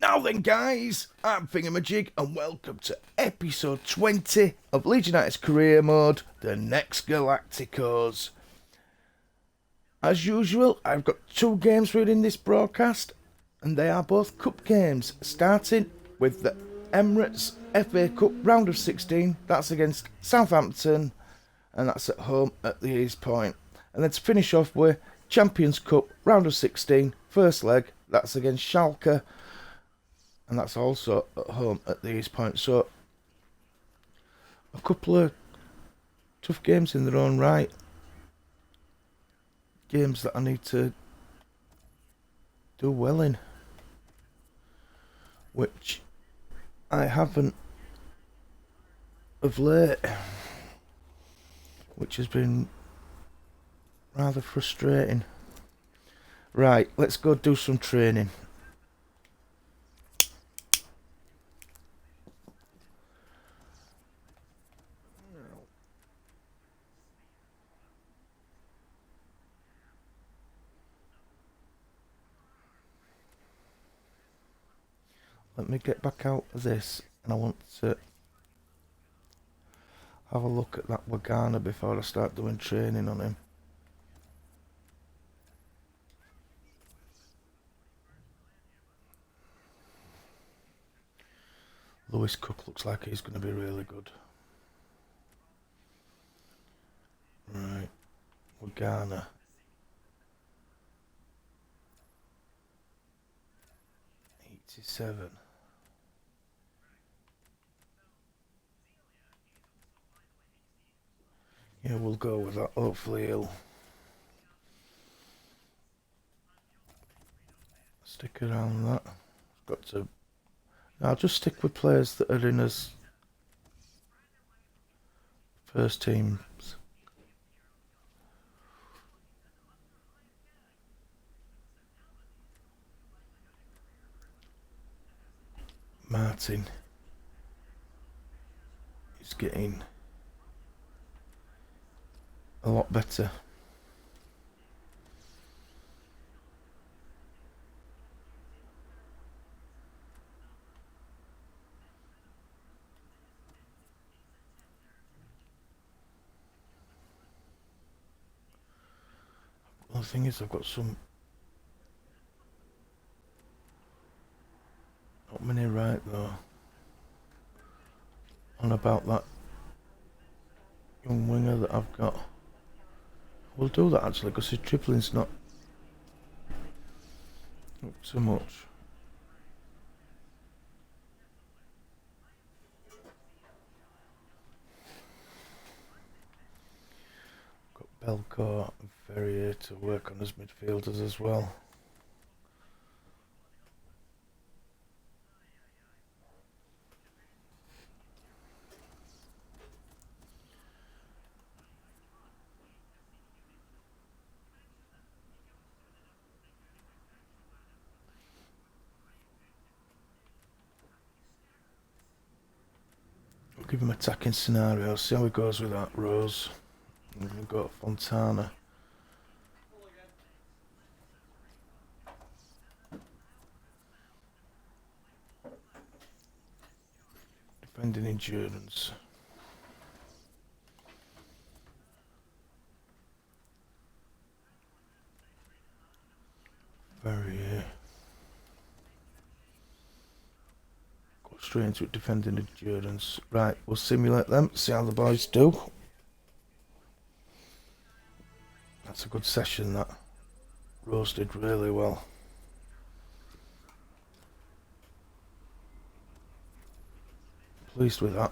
Now then, guys, I'm FINGEYMAJIG, and welcome to episode 20 of Leeds United's career mode, the next Galacticos. As usual, I've got two games for you in this broadcast, and they are both cup games, starting with the Emirates FA Cup round of 16. That's against Southampton, and that's at home at the East Point. And then to finish off with Champions Cup round of 16, first leg, that's against Schalke, and that's also at home at the East Point. So a couple of tough games in their own right. Games that I need to do well in, which I haven't of late, which has been rather frustrating. Right, let's go do some training. Let me get back out of this, and I want to have a look at that Wagana before I start doing training on him. Lewis Cook looks like he's going to be really good. Right, Wagana. '87. Yeah, we'll go with that. Hopefully he'll stick around that. Got to. I'll just stick with players that are in as first teams. Martin is getting a lot better. Well, the thing is, I've got some not many right though on about that young winger that I've got. We'll do that actually, because his dribbling's not so much. Got Belcourt and Ferrier to work on as midfielders as well. We'll give him attacking scenarios, see how he goes with that. Rose. I'm going to go Fontana. Defending endurance. Very go straight into it, defending endurance. Right, we'll simulate them, see how the boys do. That's a good session, that. Rose did really well. Pleased with that.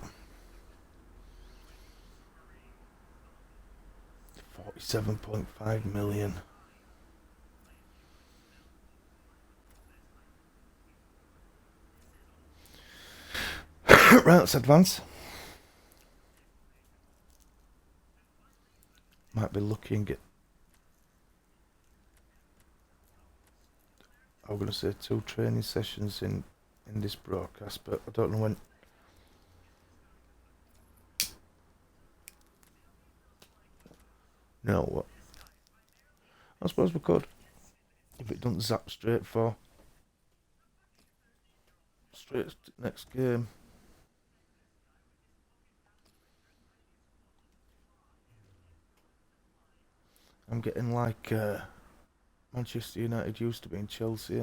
47.5 million. Right, let's advance. Might be lucky and get, I'm going to say 2 training sessions in this broadcast, but I don't know when. No, what? I suppose we could, if it doesn't zap straight for. straight to the next game. I'm getting like Manchester United used to be in Chelsea.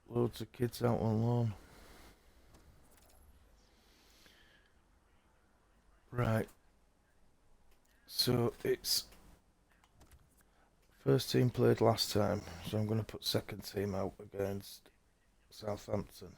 Loads of kids out on loan. Right. So it's first team played last time, so I'm going to put second team out against Southampton.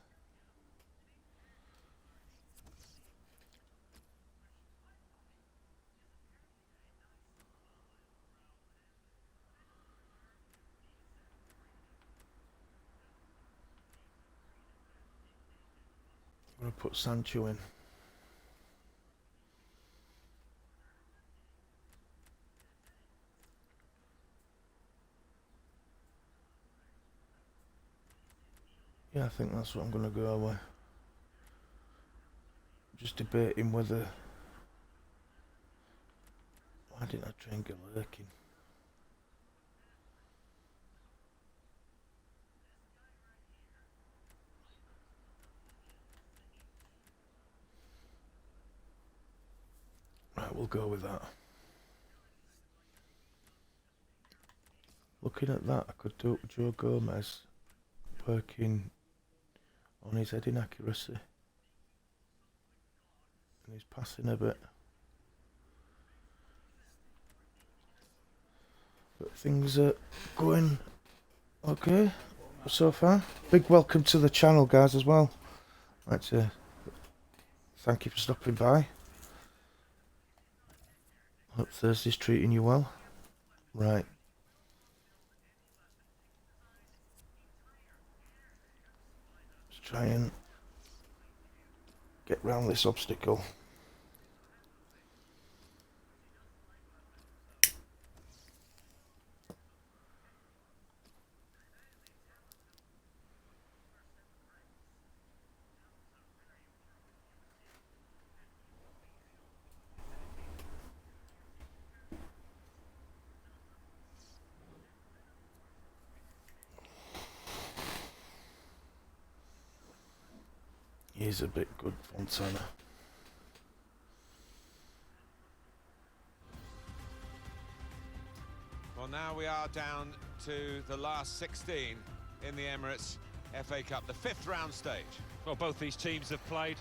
I'm going to put Sancho in. Yeah, I think that's what I'm going to go with. Just debating whether... Why didn't I try and get lurking? Right, we'll go with that. Looking at that, I could do Joe Gomez working on his heading accuracy. And he's passing a bit. But things are going okay so far. Big welcome to the channel, guys, as well. I'd like to thank you for stopping by. Hope Thursday's treating you well. Right. Let's try and get round this obstacle. He's a bit good, Fontana. Well, now we are down to the last 16 in the Emirates FA Cup, the 5th round stage. Well, both these teams have played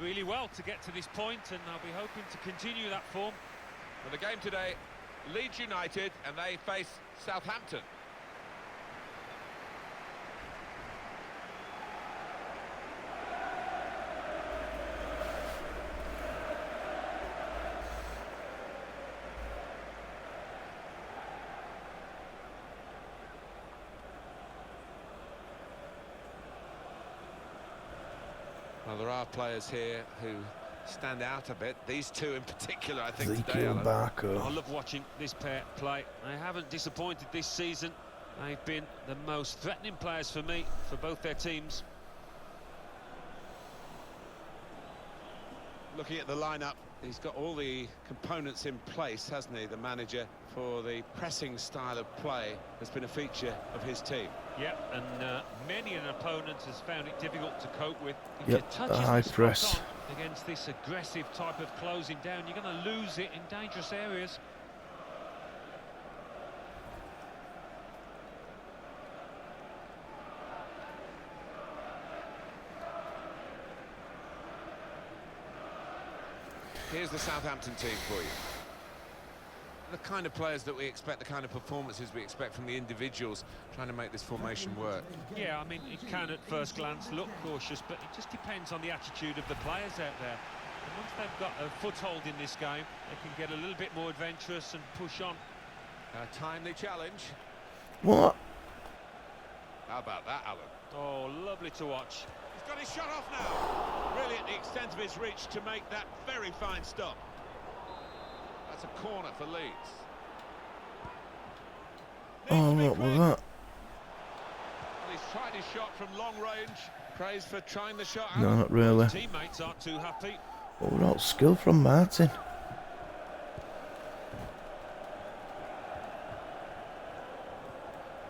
really well to get to this point, and they'll be hoping to continue that form. For the game today, Leeds United, and they face Southampton. Well, there are players here who stand out a bit. These two in particular, I think, today, Alan. I love watching this pair play. They haven't disappointed this season. They've been the most threatening players for me, for both their teams. Looking at the lineup, he's got all the components in place, hasn't he, the manager, for the pressing style of play has been a feature of his team. Yep, and many an opponent has found it difficult to cope with. If Yep, you touch a high it press against this aggressive type of closing down, you're going to lose it in dangerous areas. Here's the Southampton team for you. The kind of players that we expect, the kind of performances we expect from the individuals trying to make this formation work. Yeah, I mean, it can at first glance look cautious, but it just depends on the attitude of the players out there. And once they've got a foothold in this game, they can get a little bit more adventurous and push on. A timely challenge. What? How about that, Alan? Oh, lovely to watch. He's got his shot off now. Really at the extent of his reach to make that very fine stop. That's a corner for Leeds. Oh, what was that? He's tried his shot from long range. Praise for trying the shot. No, not really. Teammates aren't too happy. Overall skill from Martin.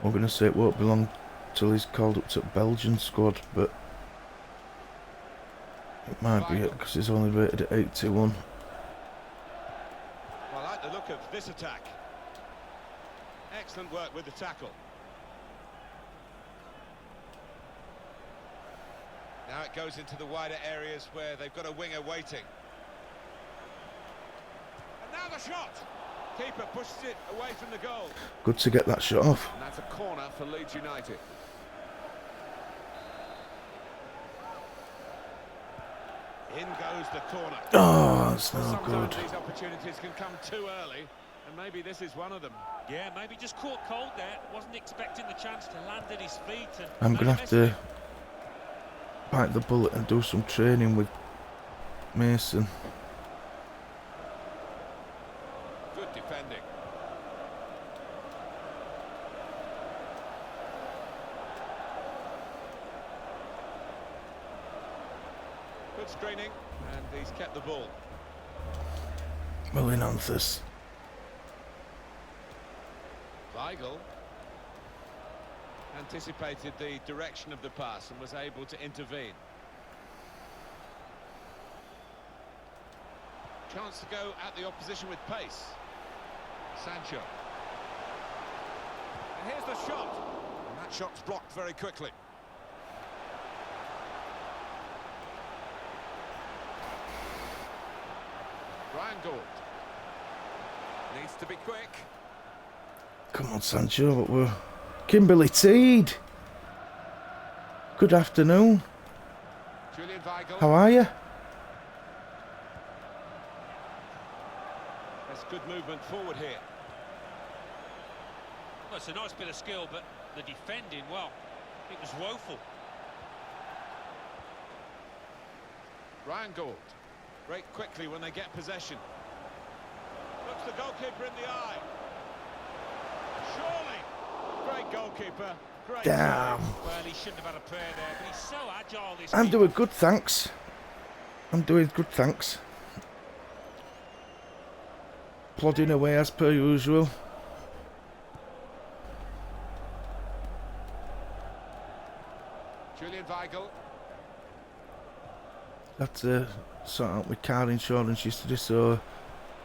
I'm going to say it won't be long till he's called up to Belgian squad, but it might be it because he's only rated at 81. Well, I like the look of this attack. Excellent work with the tackle. Now it goes into the wider areas where they've got a winger waiting. And now the shot. Keeper pushes it away from the goal. Good to get that shot off. And that's a corner for Leeds United. In goes the corner. Oh, that's no Sometimes good. these opportunities can come too early, and maybe this is one of them. Yeah, maybe just caught cold there. Wasn't expecting the chance to land at his feet. And I'm going to have to bite the bullet and do some training with Mason. Good defending. Good screening, and he's kept the ball. Molinanthus. Weigl anticipated the direction of the pass and was able to intervene. Chance to go at the opposition with pace. Sancho. And here's the shot. And that shot's blocked very quickly. Ryan Gould. Needs to be quick. Come on, Sancho, but we're... Kimberly Teed. Good afternoon. Julian Weigl. How are you? That's good movement forward here. Well, it's a nice bit of skill, but the defending, well, it was woeful. Ryan Gould. Break quickly when they get possession. Looks the goalkeeper in the eye. Surely. Great goalkeeper. Great Damn. save. Well, he shouldn't have had a prayer there, but he's so agile, this I'm keeper. doing good, thanks. I'm doing good, thanks. Plodding away as per usual. Julian Weigl. Had to sort out my car insurance yesterday, so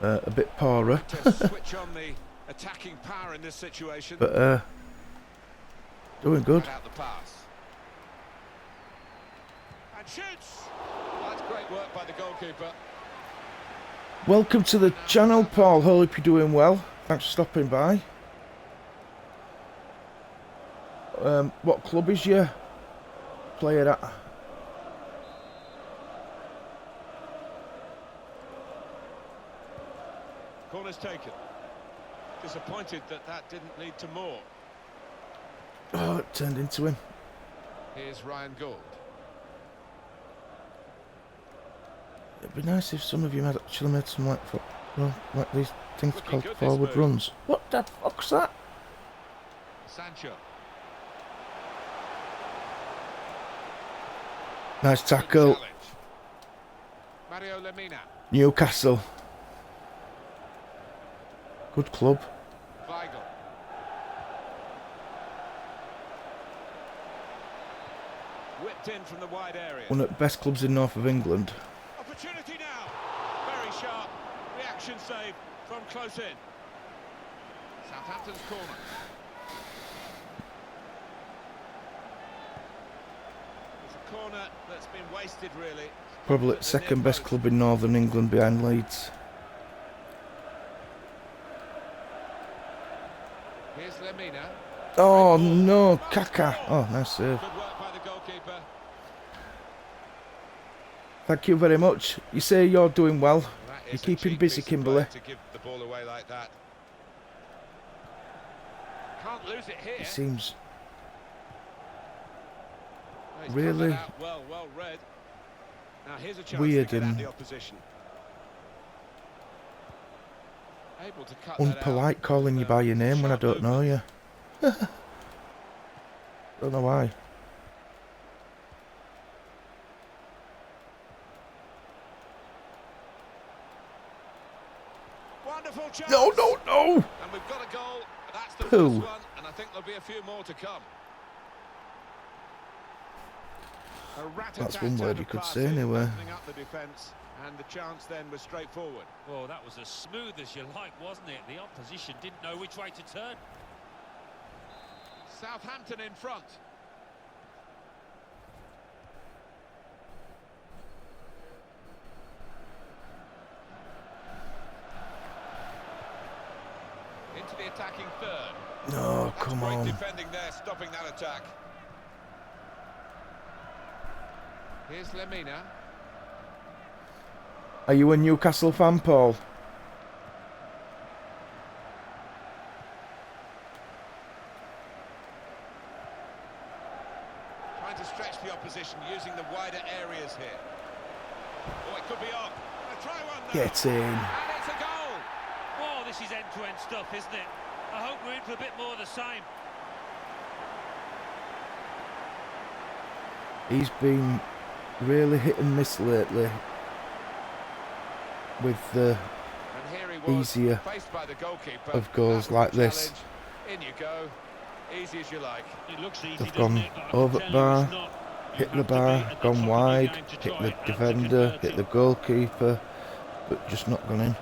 a bit poorer. To switch on the attacking power in this situation. But doing good. Cut out the pass. And shoots. That's great work by the goalkeeper. Welcome to the channel, Paul. Hope you're doing well. Thanks for stopping by. What club is your player at? Corner's taken. Disappointed that that didn't lead to more. Oh, it turned into him. Here's Ryan Gould. It'd be nice if some of you had actually made some like these things Looking called good, this forward move. runs. What the fuck's that? Sancho. Nice tackle. Challenge. Mario Lemina. Newcastle. Good club. Weigl. Whipped in from the wide area. One of the best clubs in north of England. Opportunity now. Very sharp. Reaction save from close in. Southampton's corner. It's a corner that's been wasted, really. Probably But the second near best post. club in northern England behind Leeds. Here's Lemina. Oh no, Kaka. Oh, nice save. Good work by the goalkeeper. Thank you very much. You say you're doing well. That You're is a keeping cheap busy, piece of play Kimberly. to give the ball away like that. Can't lose it here. He seems Oh, he's cut really that out well read. Now here's a chance weird to get at and the opposition. Able to cut that out unpolite calling you with, by your name when I sharp don't know movement. you. Don't know why. Wonderful chance. No, no, no! And we've got a goal. That's the Pooh. first one, and I think there'll be a few more to come. That's one word you could say anyway. Opening up the defence, and the chance then was straightforward. Well, that was as smooth as you like, wasn't it? The opposition didn't know which way to turn. Southampton in front. Into the attacking third. No, That's come great on. defending there, stopping that attack. Here's Lemina. Are you a Newcastle fan, Paul? Trying to stretch the opposition, using the wider areas here. Oh, it could be on. Gonna try one now. Get in. And it's a goal. Oh, this is end-to-end stuff, isn't it? I hope we're in for a bit more of the same. He's been really hit and miss lately with the And here he was, easier faced by the goalkeeper. of goals That was like the this. challenge. In you go. Easy as you like. It looks easy, They've doesn't gone it? But I can over tell you bar, it's not. You hit have the to be bar, at the top gone of your wide, game to hit try the and to defender, convert hit it. the goalkeeper, but just not gone in.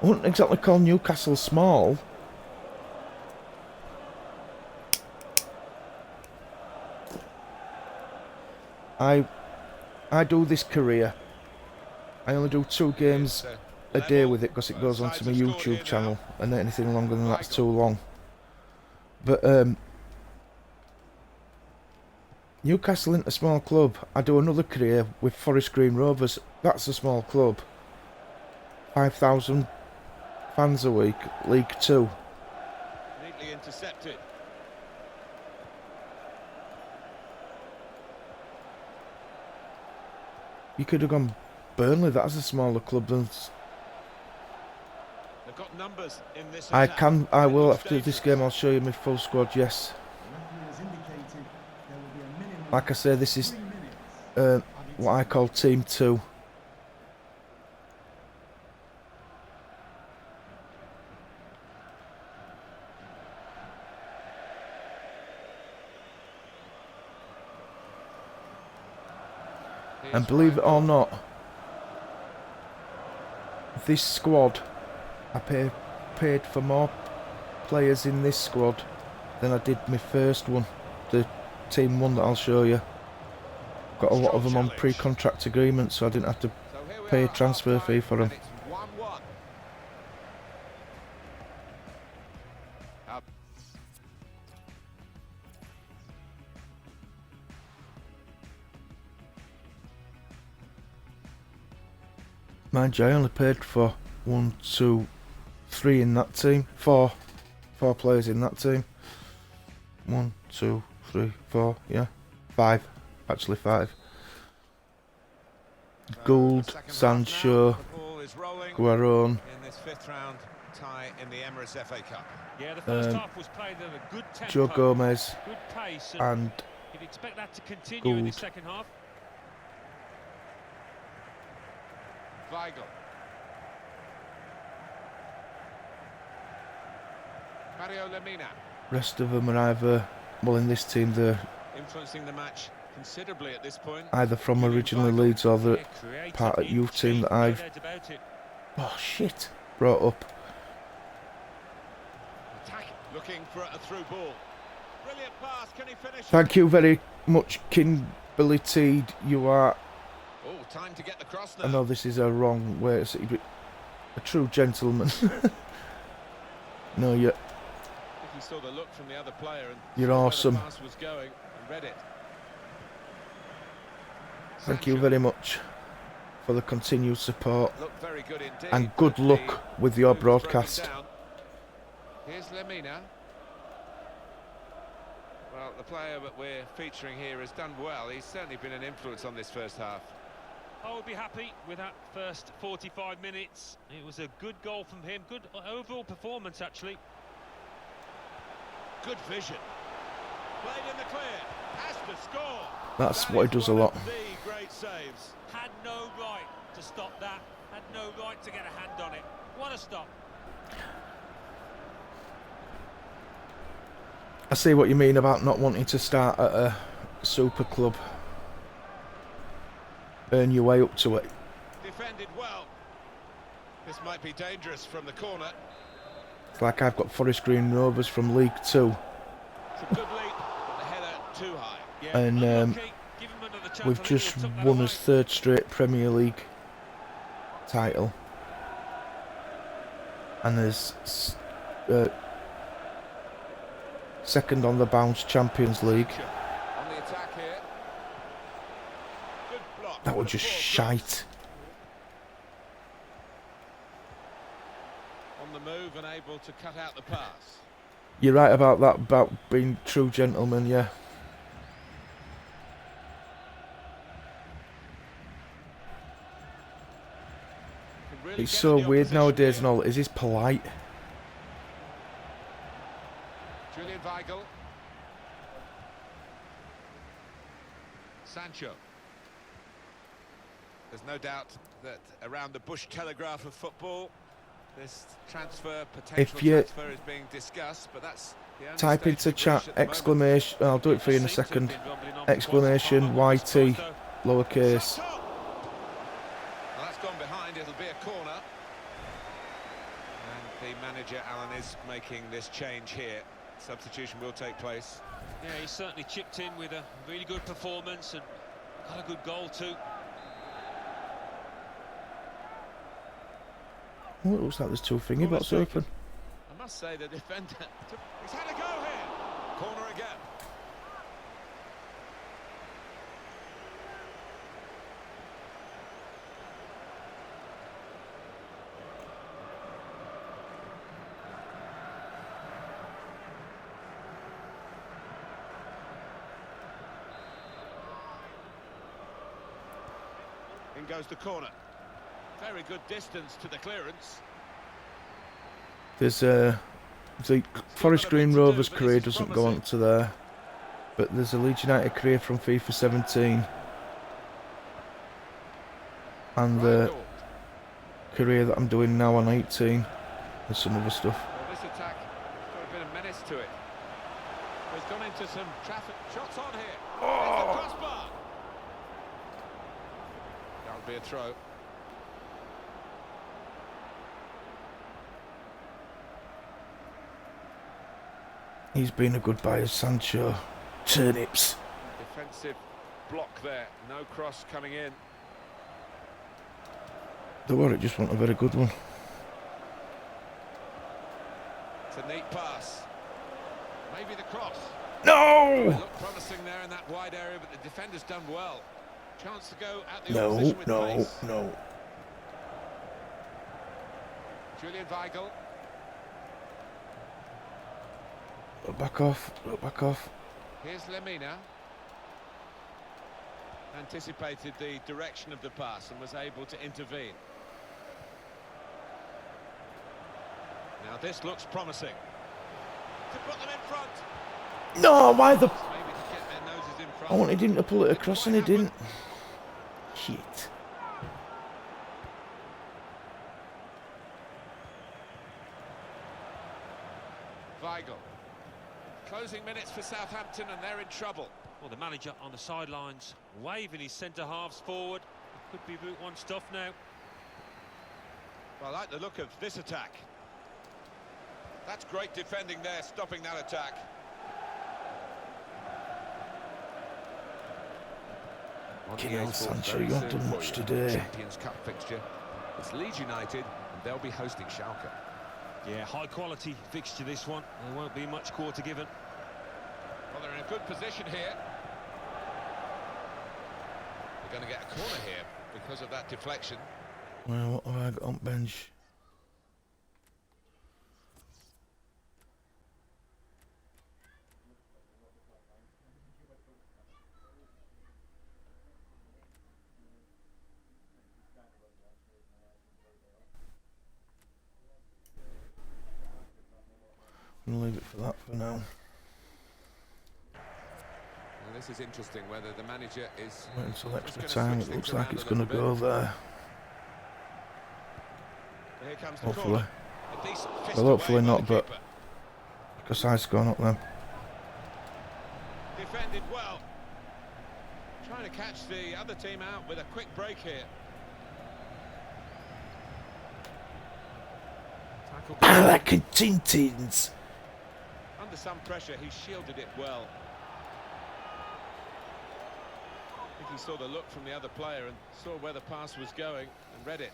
I wouldn't exactly call Newcastle small. I do this career. I only do 2 games a day with it because it goes onto my YouTube channel, and anything longer than that's too long. But Newcastle isn't a small club. I do another career with Forest Green Rovers. That's a small club. 5,000 fans a week, League 2. Neatly intercepted. You could have gone Burnley. That's a smaller club than. They've got numbers in this I attack. can. I It will looks after this dangerous. game. I'll show you my full squad. Yes. Like I say, this is what I call Team 2. And believe it or not, this squad, I paid for more players in this squad than I did my first one, the Team 1 that I'll show you. Got a lot of them on pre-contract agreements, so I didn't have to So here we pay a are at transfer half-time, fee for them. and it's 1-1. Up. Mind you, I only paid for 1, 2, 3 in that team. 4 players in that team. 1, 2, 3, 4, yeah. 5, actually 5. Gould, The second half Sancho, now, the ball is rolling Guaron, in this 5th round tie in the Emirates FA Cup. Yeah, the first half was played at a good tempo, Joe Gomez, good pace, and you'd expect that to continue in the Gould. second half. Weigl. Mario Lemina rest of them are either, well, in this team, they're Influencing the match considerably at this point. either from originally Leeds or the part of youth team that I've, oh shit, brought up. Attack, looking for a through ball. Brilliant pass, can he finish? Thank you very much, Kimberly Teed. You are, Oh, time to get the cross now. I know this is a wrong way to say it, but a true gentleman. No, I think he saw the look from the other player and You're saw where awesome. the pass was going and read it. thank you Sancho very much for the continued support. looked very good indeed. And good but luck the with your move was broken broadcast. down. Here's Lemina. Well, the player that we're featuring here has done well. He's certainly been an influence on this first half. I would be happy with that first 45 minutes. It was a good goal from him, good overall performance actually. Good vision. Played in the clear. Has to score. That's That what he is does a one lot. of the great saves. Had no right to stop that, had no right to get a hand on it. What a stop. I see what you mean about not wanting to start at a super club. Earn your way up to it. Defended well. This might be dangerous from the corner. It's like I've got Forest Green Rovers from League 2. It's a good leap, but the header too high. Yeah, And unlucky. Give him another chance. I we've think just he'll tuck that won away. his 3rd straight Premier League title. And there's 2nd on the bounce Champions League. On the attack here. Good block. That was just shite. On the move and able to cut out the pass. You're right about that, about being true gentlemen, yeah. Can really It's get so in the weird opposition nowadays here. and all. Is this polite? Julian Weigl. Sancho. There's no doubt that around the Bush Telegraph of football, this potential transfer is being discussed, but that's the only Type stage into we've chat reached at the moment. exclamation. I'll do it for you in a second. Exclamation YT lowercase. Well, that's gone behind. It'll be a corner. And the manager, Alan, is making this change here. Substitution will take place. Yeah, he certainly chipped in with a really good performance and got a good goal too. Oh, it looks like there's 2 thingy bots open. I must say the defender, he's had a go here. Corner again. In goes the corner. Very good distance to the clearance. There's the Forest Green Rovers career doesn't go on to there, but there's a Leeds United career from FIFA 17 and the career that I'm doing now on 18 and some other stuff. Well, this attack has got a bit of menace to it. He's gone into some traffic. Shots on here. There's the crossbar. That'll be a throw. He's been a good buy, Sancho. Turnips. Defensive block there. No cross coming in. The Warwick just want a very good one. It's a neat pass. Maybe the cross. No! Looked promising there in that wide area, but the defender's done well. Chance to go at the No, opposition with no, pace. no. Julian Weigl. Look back off, look back off. Here's Lemina. Anticipated the direction of the pass and was able to intervene. Now this looks promising. To put them in front. No, why the... Maybe to get their noses in front. I wanted him to pull it across and he didn't. Shit. Weigl. Closing minutes for Southampton and they're in trouble. Well, the manager on the sidelines waving his centre halves forward. Could be Route 1 stuff now. Well, I like the look of this attack. That's great defending there, stopping that attack. Kill Sancho, you haven't done much today. Champions Cup fixture. It's Leeds United and they'll be hosting Schalke. Yeah, high quality fixture this one. There won't be much quarter given. Well, they're in a good position here. They're going to get a corner here because of that deflection. Well, what have I got on bench? I'm gonna leave it for that for now. Well, this is interesting whether the manager is Wait until extra just time. gonna It switch looks things like around it's a going to little go there. Here comes the Hopefully. corner. A decent fist Well, hopefully away by not, the but keeper. because I score not them. defended well. Trying to catch the other team out with a quick break here. I like it, Tintins. Under some pressure, he shielded it well. I think he saw the look from the other player and saw where the pass was going and read it.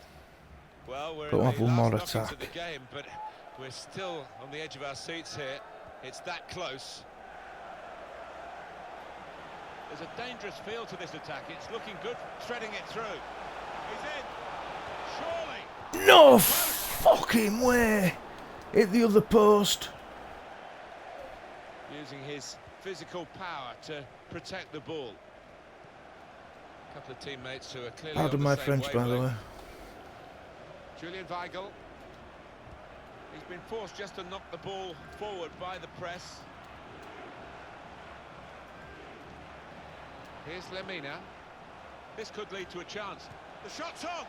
Well, we're in the last knockings of the game, but we're still on the edge of our seats here. It's that close. There's a dangerous feel to this attack. It's looking good, threading it through. He's in. Surely. No fucking way. Hit the other post. Using his physical power to protect the ball. A couple of teammates who are clearly Pardon my French, by the way. Julian Weigl. He's been forced just to knock the ball forward by the press. Here's Lemina. This could lead to a chance. The shot's on!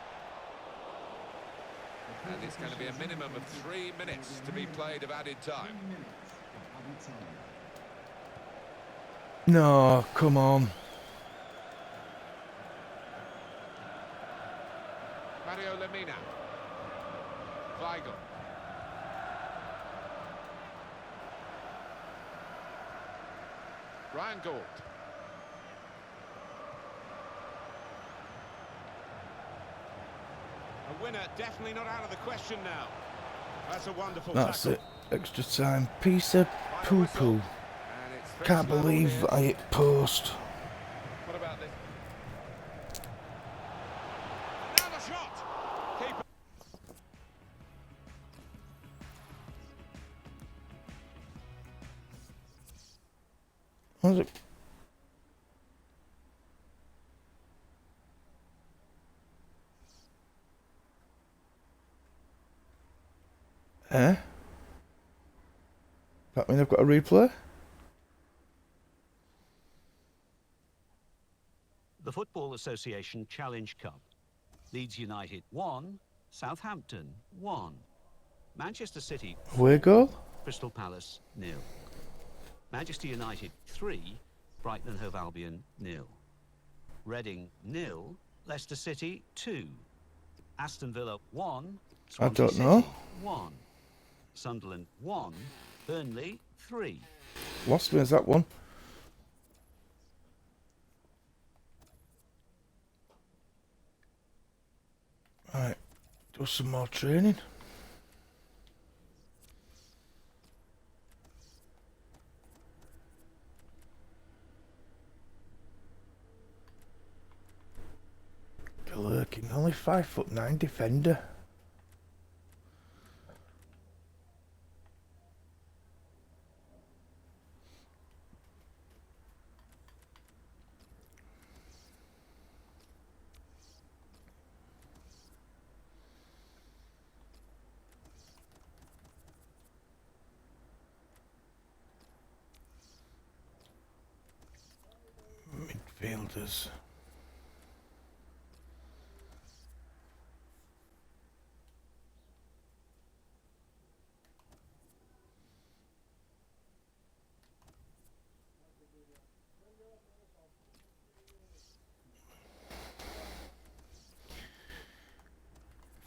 And it's going to be a minimum of 3 minutes to be played of added time. No, come on. Mario Lemina. Weigl. Ryan Gould. A winner definitely not out of the question now. That's a wonderful That's tackle. it. Extra time. Piece of poo-poo. Can't believe I hit post. What about this? Another shot! Keeper. What was it? That mean I've got a replay? The Football Association Challenge Cup. Leeds United 1, Southampton 1. Manchester City Away goal? Crystal Palace 0. Manchester United 3, Brighton and Hove Albion 0. Reading 0, Leicester City 2. Aston Villa 1, Swansea don't know. City 1. Sunderland 1, Burnley 3. Lost me as that one. Right, do some more training. Lurking, only 5'9" defender. Midfielders.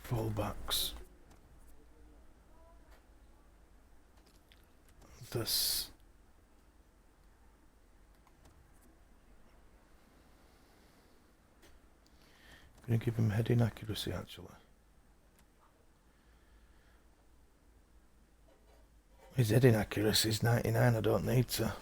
Fullbacks. This. Gonna give him head inaccuracy actually. His head inaccuracy is 99, I don't need to.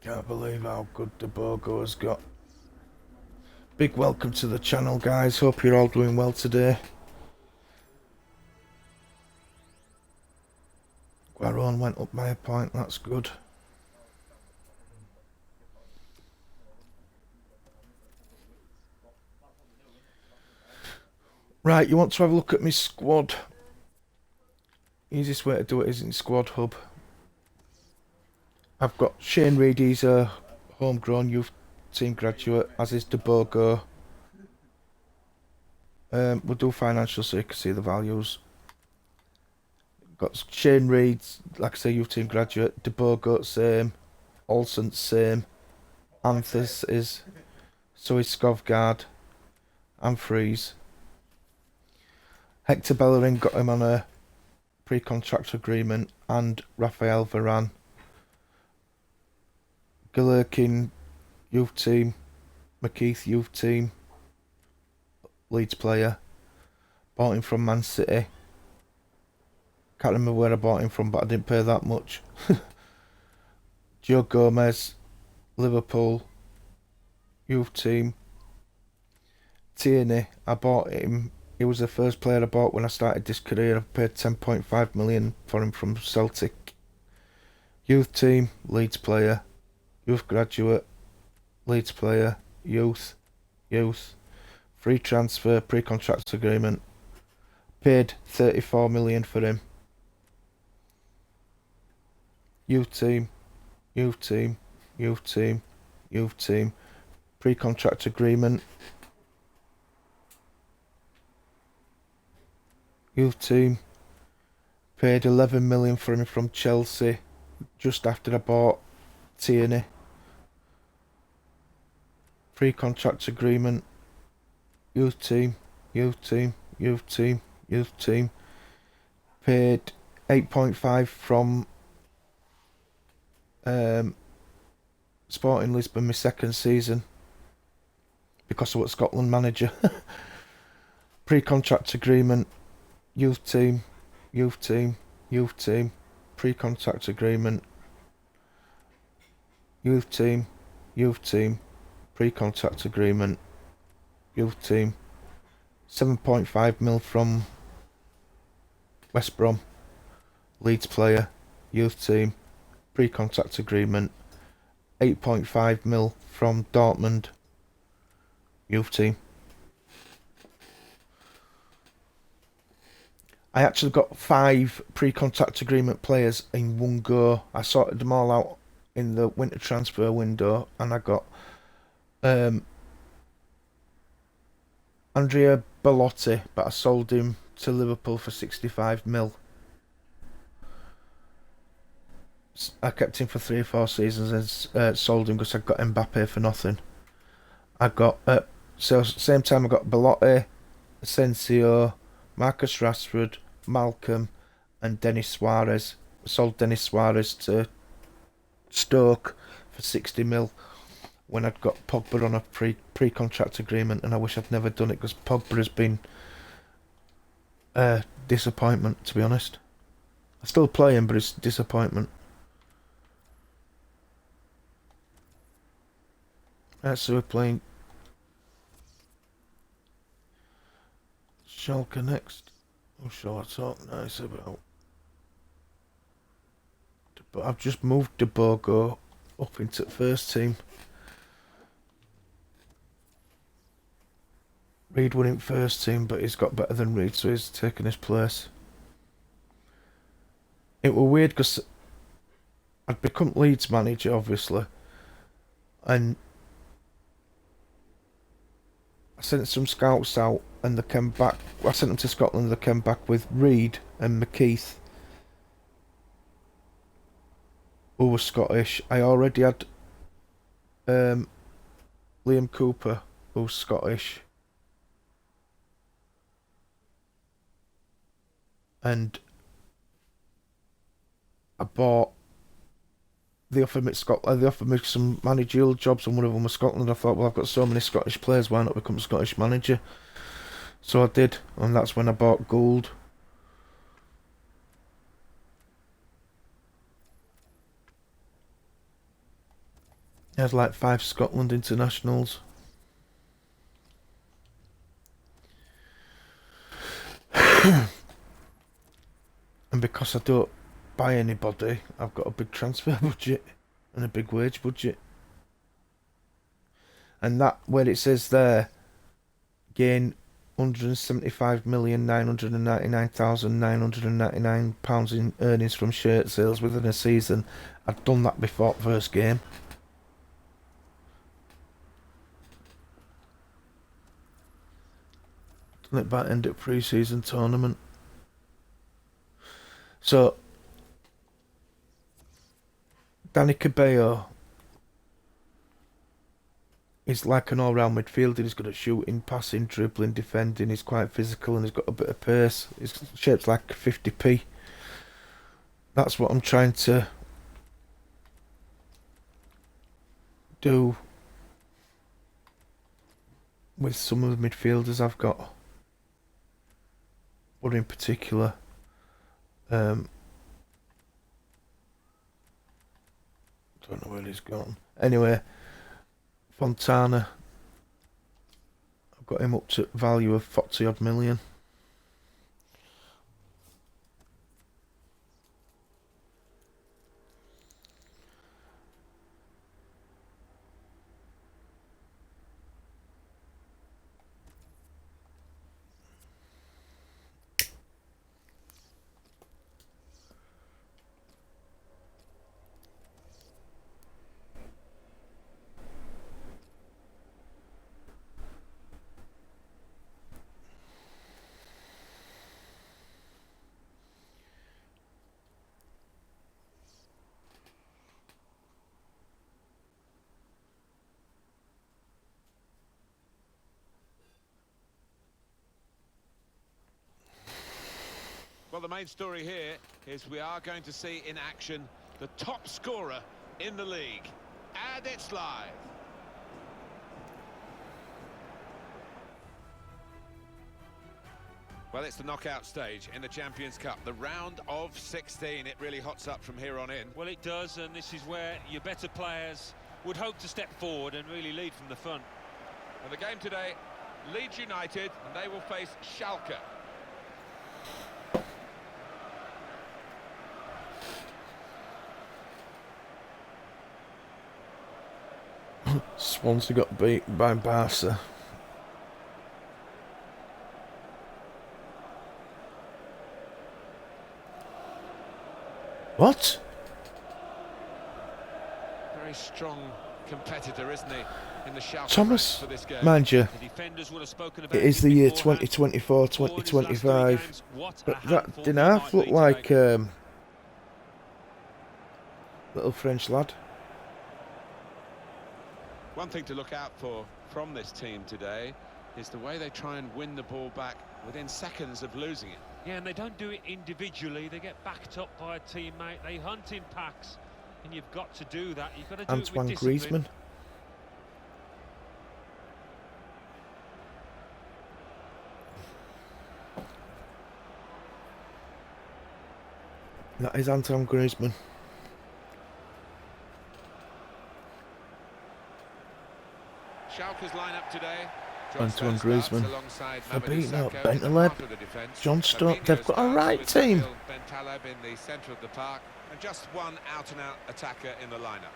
Can't believe how good the Bogo has got. Big welcome to the channel, guys. Hope you're all doing well today. Guaron went up by a point, that's good. Right, you want to have a look at my squad? Easiest way to do it is in Squad Hub. I've got Shane Reid, he's a homegrown youth team graduate, as is De Bogo. We'll do financial so you can see the values. Got Shane Reed, like I say, youth team graduate. De Bogo, same. Olsen, same. Anthers is. So is Skovgaard. And Freeze. Hector Bellerin got him on a pre-contract agreement. And Rafael Varane. Galactico, youth team. McKeith, youth team. Leeds player. Bought him from Man City. Can't remember where I bought him from, but I didn't pay that much. Joe Gomez, Liverpool, youth team. Tierney, I bought him. He was the first player I bought when I started this career. I paid 10.5 million for him from Celtic. Youth team, Leeds player. Youth graduate, Leeds player. Youth. Free transfer, pre-contract agreement. Paid 34 million for him. Youth team. Pre-contract agreement. Youth team. Paid 11 million for him from Chelsea just after I bought Tierney. Pre-contract agreement. Youth team. Paid 8.5 from Sporting Lisbon my second season because I was Scotland manager. Pre-contract agreement. Youth team. Pre-contract agreement. Youth team. Pre-contract agreement. Youth team. 7.5 mil from West Brom. Leeds player. Youth team. Pre-contract agreement. 8.5 mil from Dortmund. Youth team. I actually got 5 pre-contract agreement players in one go. I sorted them all out in the winter transfer window, and I got Andrea Bellotti, but I sold him to Liverpool for 65 mil. I kept him for 3 or 4 seasons and sold him because I got Mbappe for nothing. I got same time I got Bellotti, Asensio, Marcus Rashford, Malcolm, and Denis Suarez. I sold Denis Suarez to Stoke for 60 mil when I'd got Pogba on a pre-contract agreement, and I wish I'd never done it because Pogba has been a disappointment, to be honest. I still play him, but it's disappointment. So we're playing Schalke next. I'm sure I talk nice about. But I've just moved De Bogo up into the first team. Reed won in first team, but he's got better than Reed, so he's taken his place. It were weird because I'd become Leeds manager, obviously, and I sent some scouts out, and they came back. I sent them to Scotland. They came back with Reed and McKeith, who was Scottish. I already had Liam Cooper, who's Scottish, and I bought. They offered me some managerial jobs, and one of them was Scotland. I thought, well, I've got so many Scottish players, why not become Scottish manager? So I did, and that's when I bought Gould. He had like 5 Scotland internationals. And because I don't buy anybody, I've got a big transfer budget and a big wage budget. And that, where it says there, gain £175,999,999 in earnings from shirt sales within a season. I'd done that before first game. Let that end at pre-season tournament. So Danny Cabello is like an all-round midfielder. He's good at shooting, passing, dribbling, defending. He's quite physical and he's got a bit of pace. His shape's like 50p. That's what I'm trying to do with some of the midfielders I've got. One in particular. Don't know where he's gone. Anyway, Fontana. I've got him up to value of 40 odd million. Well, the main story here is we are going to see in action the top scorer in the league. And it's live. Well, it's the knockout stage in the Champions Cup, the round of 16. It really hots up from here on in. Well, it does, and this is where your better players would hope to step forward and really lead from the front. And the game today, Leeds United, and they will face Schalke. Swansea got beat by Barca. What? Very strong competitor, isn't he, in the Schalke Thomas, for this game. mind you, The defenders would have spoken about it is the year beforehand. 2024, Scored his last 2025. three games. What a But that handful didn't he half might look be like today. little French lad. One thing to look out for from this team today is the way they try and win the ball back within seconds of losing it. Yeah, and they don't do it individually. They get backed up by a teammate. They hunt in packs, and you've got to do that. You've got to do Antoine it with discipline. Griezmann. That is Antoine Griezmann. Schalke's lineup today. Antoine Griezmann. They're beating up Bentaleb, Bentaleb, John Stones. They've got a right team. Bentaleb in the centre of the park, and just one out-and-out attacker in the lineup.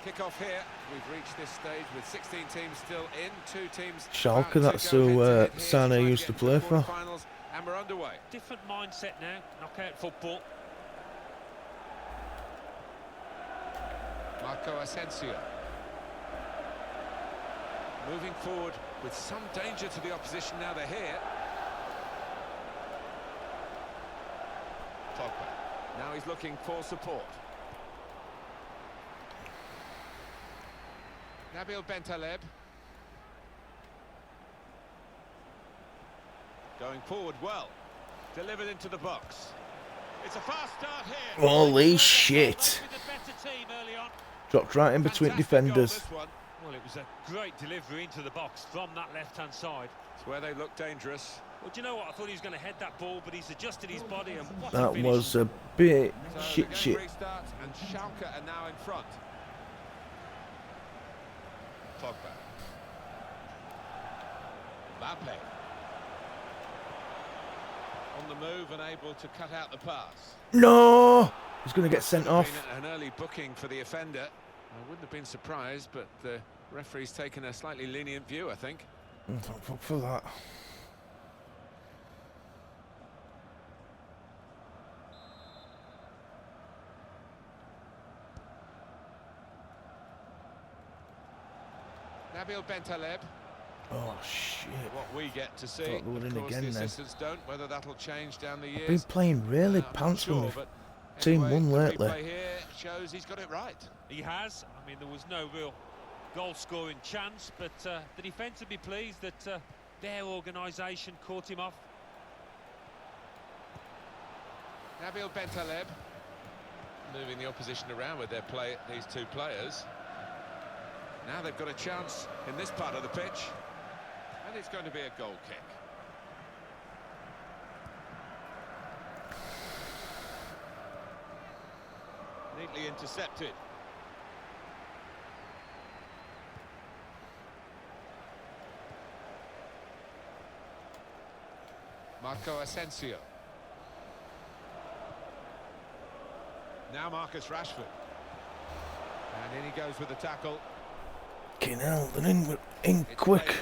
Kick-off here. We've reached this stage with 16 teams still in, 2 teams. Schalke, about to that's go who head-to-head here Sane try and used get to the play for. quarterfinals, and we're underway. Different mindset now. Knockout football. Marco Asensio. Moving forward with some danger to the opposition now they're here. Pogba. Now he's looking for support. Nabil Bentaleb. Going forward well. Delivered into the box. It's a fast start here. Holy shit. With a better team early on. Dropped right in between Fantastic goal, defenders. this one. Well, it was a great delivery into the box from that left-hand side. It's where they look dangerous. Well, do you know what? I thought he was going to head that ball, but he's adjusted his body, and what a That finish. was a bit So shit. the game restarts and Schalke are now in front. Pogba. Mbappe. On the move and able to cut out the pass. No! He's going to get sent off. Been an early booking for the offender. I wouldn't have been surprised, but the referee's taken a slightly lenient view, I think. Thank fuck for that. Nabil Bentaleb. Oh, shit. What we get to see, Thought they were in of course, again the then. assistants don't. Whether that'll change down the I've been years. playing really I'm not pants sure, when but team anyway, won the lately. replay here shows he's got it right. He has. I mean, there was no real goal-scoring chance, but the defence would be pleased that their organisation caught him off. Nabil Bentaleb moving the opposition around with these two players. Now they've got a chance in this part of the pitch, and it's going to be a goal kick. Neatly intercepted. Marco Asensio. Now Marcus Rashford. And in he goes with the tackle. Fucking hell, they're in quick. Bale.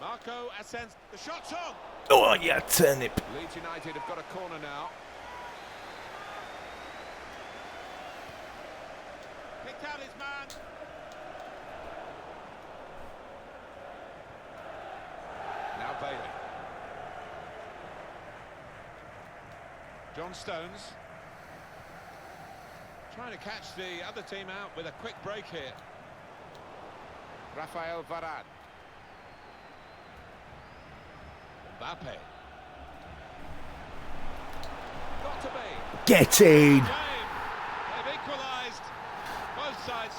Marco Asensio. The shot's on. Oh, yeah, turnip. Leeds United have got a corner now. Picked out his man. Now Bailey. John Stones. Trying to catch the other team out with a quick break here. Rafael Varane. Mbappe. Got to be. Get in. Game. They've equalised. Both sides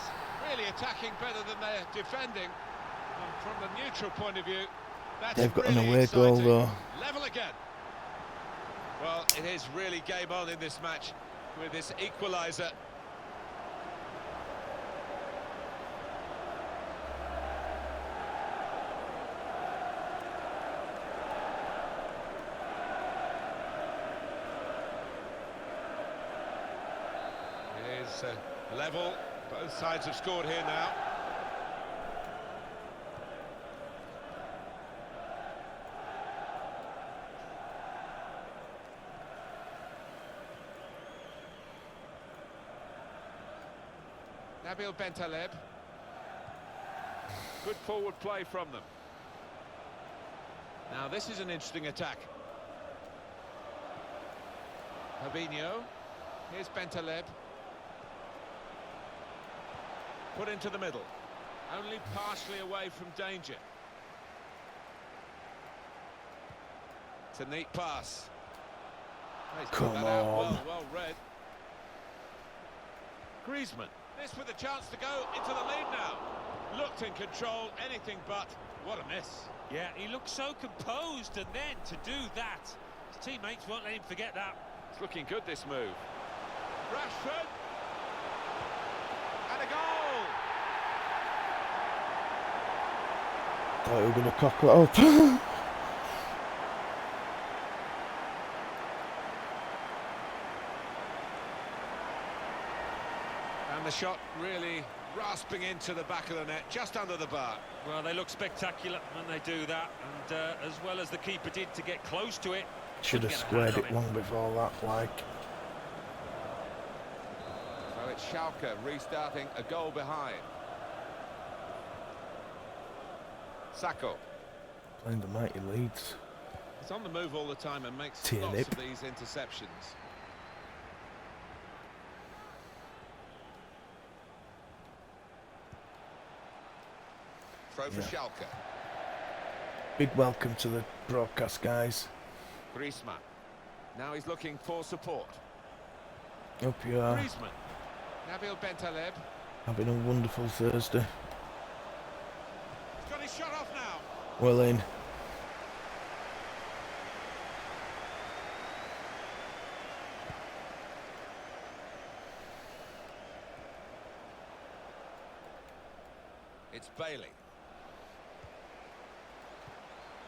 really attacking better than they're defending. And from the neutral point of view, that's They've got really an away goal, exciting. though. Level again. Well, it is really game on in this match with this equaliser. It is level. Both sides have scored here now. Nabil Bentaleb. Good forward play from them. Now this is an interesting attack. Fabinho. Here's Bentaleb. Put into the middle. Only partially away from danger. It's a neat pass. He's put Come that out on. well read. Griezmann. This with a chance to go into the lead now. Looked in control, anything but. What a miss. Yeah, he looked so composed, and then to do that, his teammates won't let him forget that. It's looking good, this move. Rashford. And a goal. Thought we were going to cock it up. And the shot really rasping into the back of the net, just under the bar. Well, they look spectacular when they do that, and as well as the keeper did to get close to it. Should have couldn't get a squared hand it on long before that, like. So it's Schalke restarting a goal behind. Sacco. Playing the mighty Leeds. He's on the move all the time and makes Tear lots lip. of these interceptions. Throw for Yeah. Schalke. Big welcome to the broadcast, guys. Griezmann. Now he's looking for support. Hope you are Griezmann. Nabil Bentaleb. having a wonderful Thursday. He's got his shot off now. Well in. It's Bailey.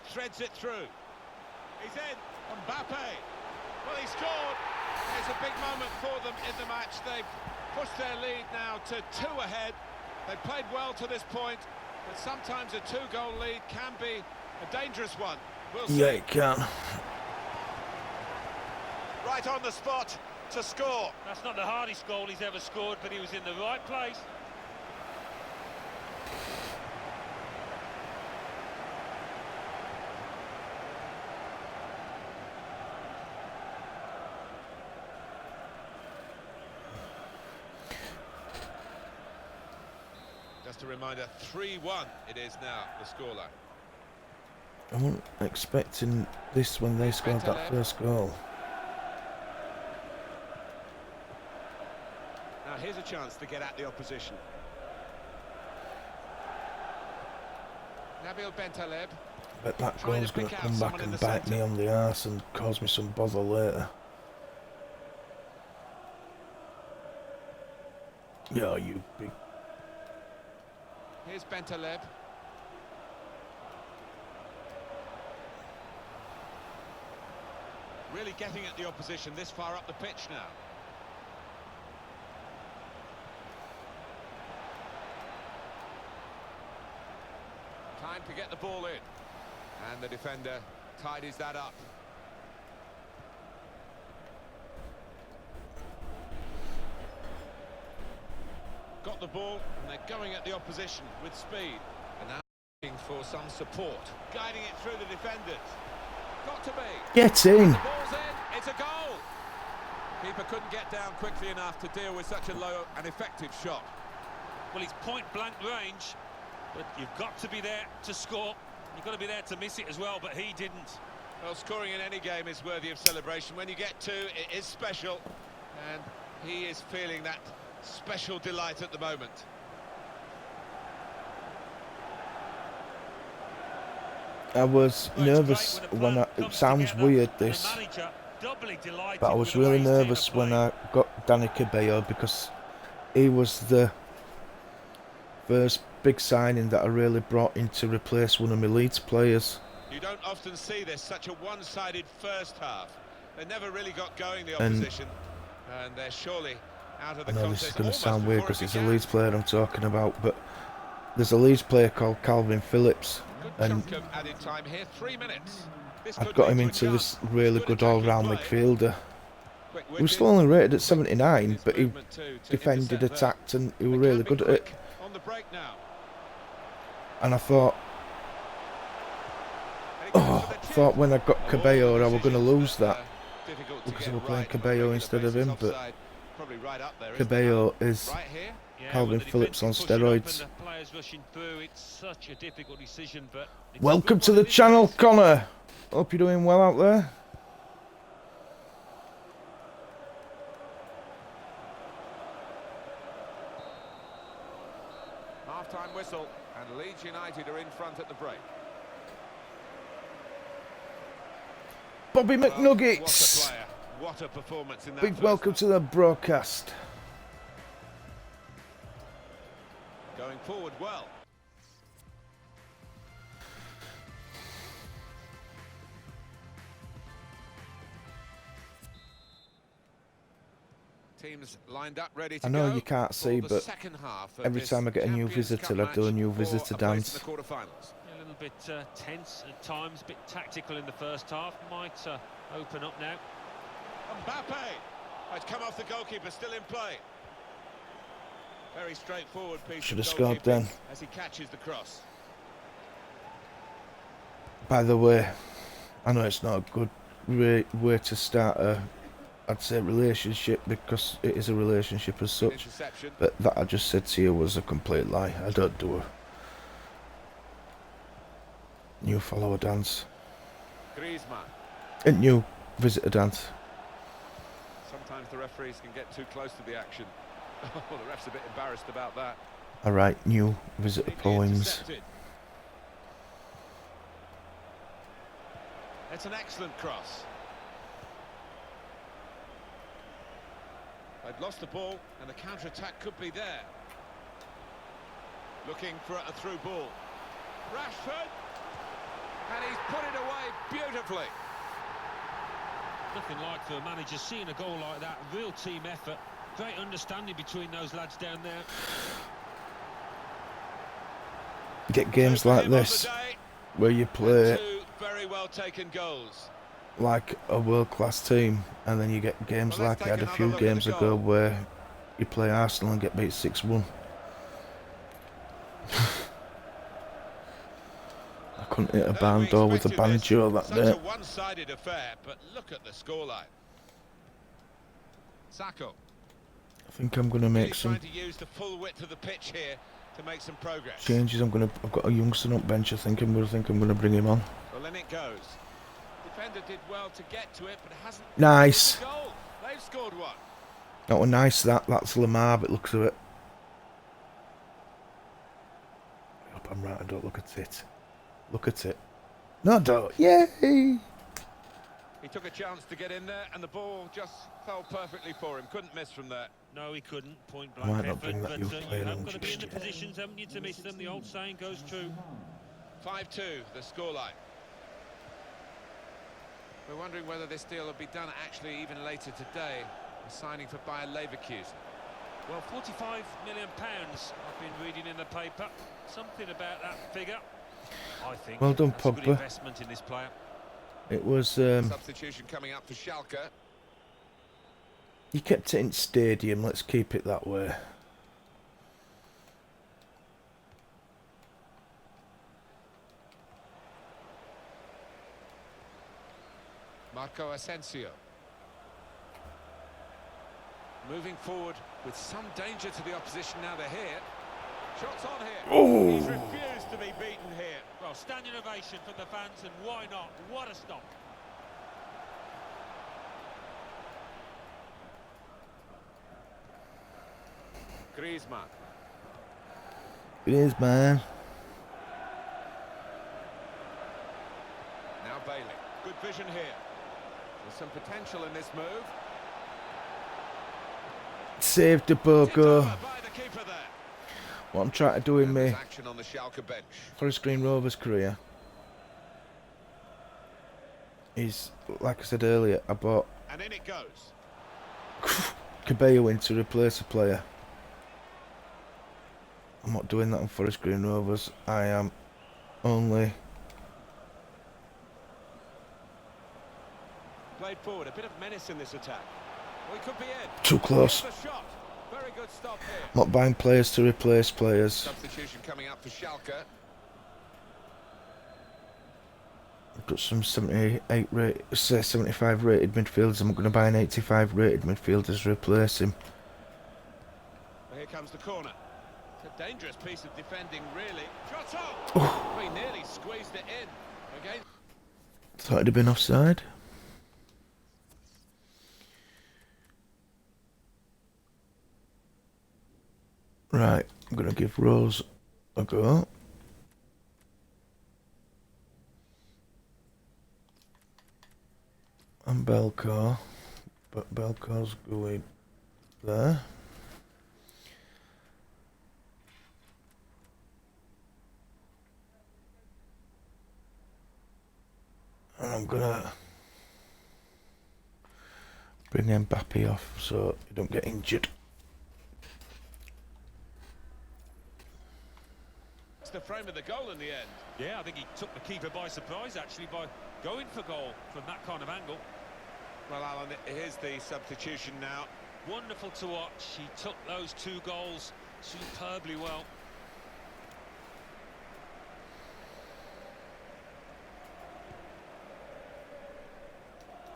Threads it through. He's in. Mbappe. Well, he scored. It's a big moment for them in the match. They've pushed their lead now to 2 ahead. They've played well to this point, but sometimes a 2-goal lead can be a dangerous one. We'll see. Yeah, it can. Right on the spot. to score. That's not the hardest goal he's ever scored, but he was in the right place. Just a reminder, 3-1 it is now, the scoreline. I wasn't expecting this when they scored that first goal. Now here's a chance to get at the opposition. Nabil Bentaleb. But that goal's going to come back and bite me on the arse and cause me some bother later. Yeah, you big... Here's Bentaleb. Really getting at the opposition this far up the pitch now. Time to get the ball in. And the defender tidies that up. Got the ball, and they're going at the opposition with speed. And now looking for some support. Guiding it through the defenders. Got to be. Get in! The ball's in, it's a goal! Keeper couldn't get down quickly enough to deal with such a low and effective shot. Well, it's point-blank range, but you've got to be there to score. You've got to be there to miss it as well, but he didn't. Well, scoring in any game is worthy of celebration. When you get two, it is special. And he is feeling that special delight at the moment. I was nervous when it sounds weird this, but I was really nervous when I got Danny Cabello because he was the first big signing that I really brought in to replace one of my Leeds players. You don't often see this, such a one-sided first half. They never really got going, the opposition, and they're surely out of the I know contest. this is going to almost sound weird before because it it's a began. Leeds player I'm talking about, but there's a Leeds player called Calvin Phillips, Good and chunk of added time here, 3 minutes. This I've could got lead him to a into chance. this really Good good attacking all-round play. midfielder. Quick He was witted. still only rated at 79, His but he movement to defended, intercept there. attacked, and he They was can really be good at it. quick on the break now. And I thought, And he goes oh, for the I chip. thought when I got Of all Cabello, the I was going to decisions lose that, that difficult to because get I was playing right on a Cabello regular instead of basis. him, but Offside, probably right up there, isn't it, Cabello Alan? is Right here. Yeah, Calvin when the Phillips on defence push it up and steroids. the players rushing through, it's such a difficult decision, but it's a Welcome good to one the in this channel, case. Connor. Hope you're doing well out there. Half-time whistle, and Leeds United are in front at the break. Bobby What a McNuggets. player. What a performance in that Big first welcome half. to the broadcast. Going forward well. Teams lined up ready to I know go you can't for see, the but second half of every this time I get a new Champions visitor, Cup I do a match new for visitor a place dance. in the quarterfinals. A little bit tense at times, a bit tactical in the first half. Might open up now. Mbappe has come off the goalkeeper, still in play. Very straightforward piece. Should of have scored goalkeeping then. as he catches the cross. By the way, I know it's not a good way to start a, I'd say, relationship, because it is a relationship as such. Interception. But that I just said to you was a complete lie. I don't do a new follower dance. Griezmann. A new visitor dance. Sometimes the referees can get too close to the action. Oh, the ref's a bit embarrassed about that. Alright, new visitor Neatly poems. intercepted. It's an excellent cross. They've lost the ball, and the counter-attack could be there. Looking for a through ball. Rashford! And he's put it away beautifully. Nothing like for a manager seeing a goal like that. Real team effort. Great understanding between those lads down there. Get games like this, where you And play two very well taken goals. like a world-class team, and then you get games Well, like let's I had take a few another look at games the ago goal. where you play Arsenal and get beat 6-1. I couldn't hit a No, barn we door with a expected this. banjo that Such day. a one-sided affair, but look at the scoreline. Sacco. I think I'm going to Really make some trying to use the full width of the pitch here to make some progress. changes. I've got a youngster up bench. I think I'm going to bring him on. Well, then it goes. Defender did well to get to it, but hasn't. Nice. Goal. They've scored one. That was nice. That's Lamar, but looks of it. I hope I'm right. I don't look at it. Look at it. No, don't. Yay! He took a chance to get in there, and the ball just fell perfectly for him. Couldn't miss from there. No, he couldn't. Point I might blank not effort, bring that but youth you player haven't on got to be in the just yet. positions, haven't you, to miss them? The old saying goes true. 5-2, the scoreline. We're wondering whether this deal will be done actually even later today. A signing for Bayer Leverkusen. Well, £45 million, I've been reading in the paper. Something about that figure. I think Well done, that's a good Pogba. investment in this player. It was. Substitution coming up for Schalke. You kept it in stadium. Let's keep it that way. Marco Asensio. Moving forward with some danger to the opposition now they're here. Shots on here. Oh. He's refused to be beaten here. Well, standing ovation from the fans, and why not? What a stop. Griezmann. It is, man. Now Bailey. Good vision here. There's some potential in this move. Saved the Tipped Bogo. over by the keeper there. What I'm trying to do in And there's my action on the Schalke bench. Forest Green Rovers career is, like I said earlier, I bought And in it goes. Cabello in to replace a player. I'm not doing that on Forest Green Rovers. I am only Played forward. A bit of menace in this attack. Well, he could be in. too close. Here's the shot. Very good stop here. Not buying players to replace players. Substitution coming up for Schalke. I've got some 75 rated midfielders. I'm not going to buy an 85 rated midfielder to replace him. Well, here comes the corner. It's a dangerous piece of defending, really. Shot on! He nearly squeezed it in. Again. Thought it'd have been offside. Right, I'm going to give Rose a go. And Belcar, but Belcar's going there. And I'm going to bring Mbappe off so you don't get injured. It's the frame of the goal in the end. Yeah, I think he took the keeper by surprise, actually, by going for goal from that kind of angle. Well, Alan, here's the substitution now. Wonderful to watch. He took those 2 goals superbly well.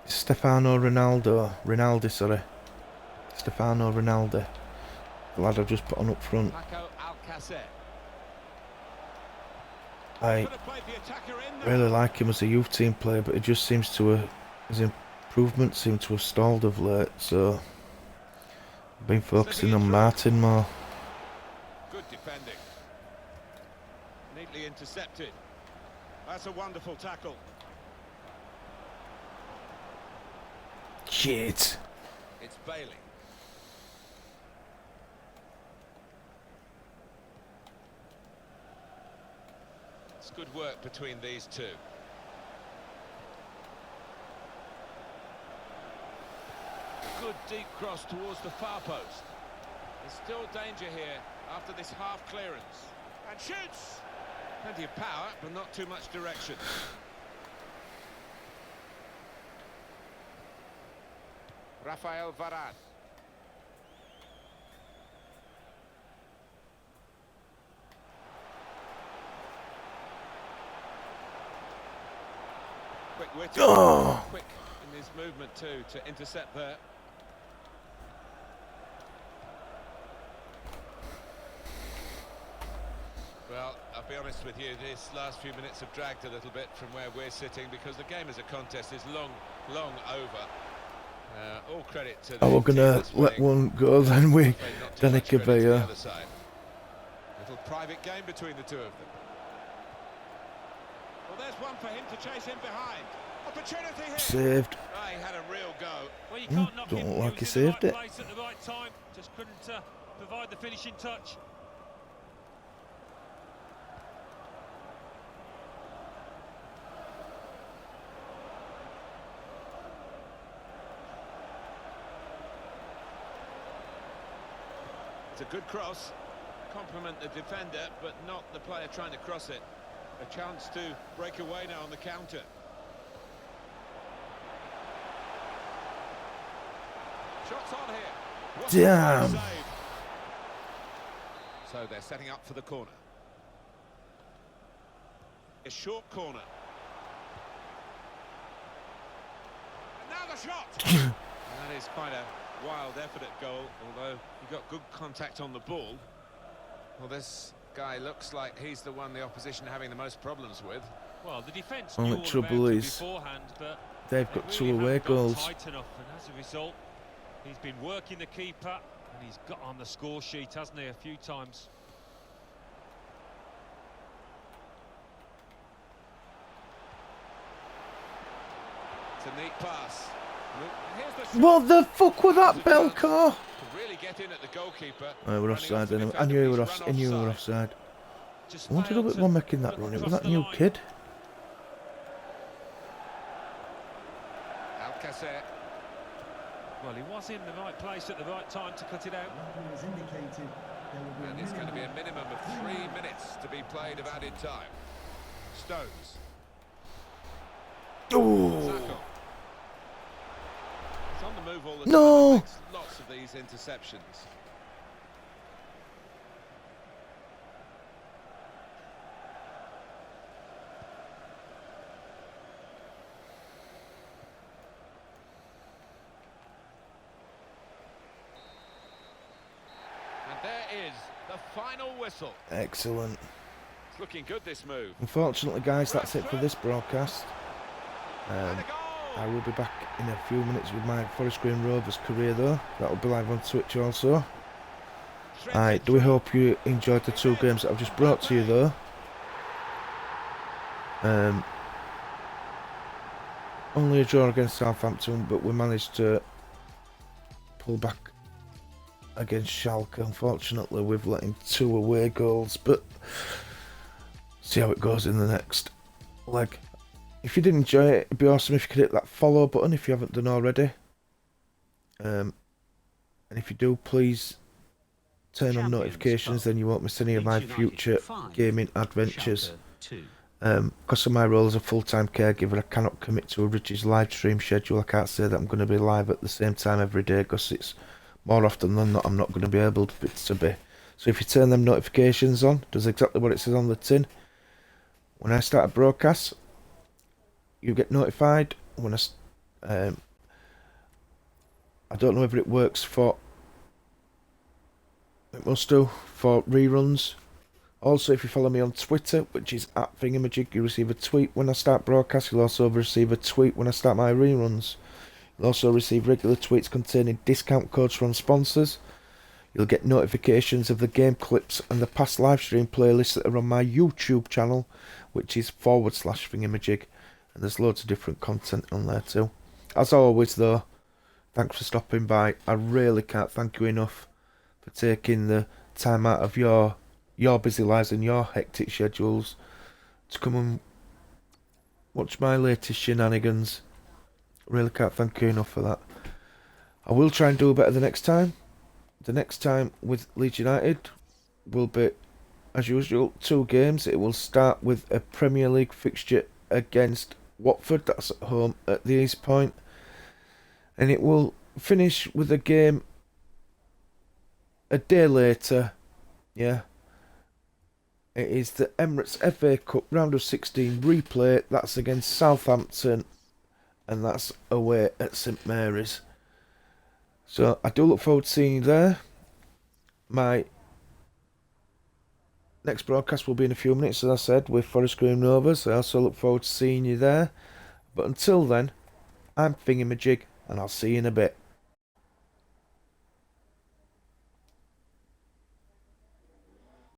Stefano Ronaldo, sorry. Stefano Ronaldo. The lad I've just put on up front. Paco Alcacer. I Could have played the attacker in there. really like him as a youth team player, but it just seems to have, his improvements seem to have stalled of late, so I've been focusing on Martin more. Good defending. Neatly intercepted. That's a wonderful tackle. Shit. It's Bailey. It's good work between these two. Good deep cross towards the far post. There's still danger here after this half clearance. And shoots! Plenty of power, but not too much direction. Rafael Varane. Quick-witted, quick in his movement too to intercept there. Well, I'll be honest with you, these last few minutes have dragged a little bit from where we're sitting because the game as a contest is long over. All credit to the we're gonna let one go then with Danica Bayer. Little private game between the two of them. Well, there's one for him to chase him behind. Opportunity here. Saved. Oh, he had a real go. Well, you can't knock him. Don't look like he was saved in it. the right place at the right time. Just couldn't provide the finishing touch. It's a good cross. Compliment the defender, but not the player trying to cross it. A chance to break away now on the counter. Shots on here. What a Damn. save. So they're setting up for the corner. A short corner. And now the shot. That is quite a wild effort at goal, although he got good contact on the ball. Well, this guy looks like he's the one the opposition are having the most problems with. Well, the defence Only knew all trouble about it is beforehand, but they've got they two really away haven't gone goals. tight enough, and as a result, he's been working the keeper, and he's got on the score sheet, hasn't he, a few times. It's a neat pass. Here's the shot. What the fuck was that, Belcar? To really get in at the goalkeeper. Oh, we're Running offside off the anyway. I defender, knew we he's were run I knew we were offside. Just I wondered failed who to was making that look run. It was across that the new line. kid. Alcacer. Well, he was in the right place at the right time to cut it out. And it's going to be a minimum of 3 minutes to be played of added time. Stones. Oh, Sacco. He's on the move all the No. time. Makes lots of these interceptions. And there is the final whistle. excellent. It's looking good, this move. Unfortunately, guys, that's it for this broadcast. And a goal! I will be back in a few minutes with my Forest Green Rovers career, though. That will be live on Twitch also. I do hope you enjoyed the two games that I've just brought to you, though. Only a draw against Southampton, but we managed to pull back against Schalke. Unfortunately, we've let in 2 away goals, but see how it goes in the next leg. If you did enjoy it, it'd be awesome if you could hit that follow button if you haven't done already. And if you do, please turn on notifications, then you won't miss any of my future gaming adventures. Because of my role as a full-time caregiver, I cannot commit to a Rich's live stream schedule. I can't say that I'm going to be live at the same time every day, because it's more often than not I'm not going to be able to be. So if you turn them notifications on, it does exactly what it says on the tin. When I start a broadcast, you get notified. When I don't know whether it works for, it must do, for reruns. Also, if you follow me on Twitter, which is @FINGEYMAJIG, you receive a tweet when I start broadcast. You'll also receive a tweet when I start my reruns. You'll also receive regular tweets containing discount codes from sponsors. You'll get notifications of the game clips and the past live stream playlists that are on my YouTube channel, which is /FingerMajig. And there's loads of different content on there too. As always, though, thanks for stopping by. I really can't thank you enough for taking the time out of your busy lives and your hectic schedules to come and watch my latest shenanigans. Really can't thank you enough for that. I will try and do better the next time. The next time with Leeds United will be, as usual, 2 games. It will start with a Premier League fixture against Watford. That's at home at the East Point. And it will finish with a game a day later. Yeah. It is the Emirates FA Cup round of 16 replay. That's against Southampton, and that's away at St Mary's. So I do look forward to seeing you there. My next broadcast will be in a few minutes, as I said, with Forest Green Rovers. I also look forward to seeing you there. But until then, I'm FINGEYMAJIG, and I'll see you in a bit.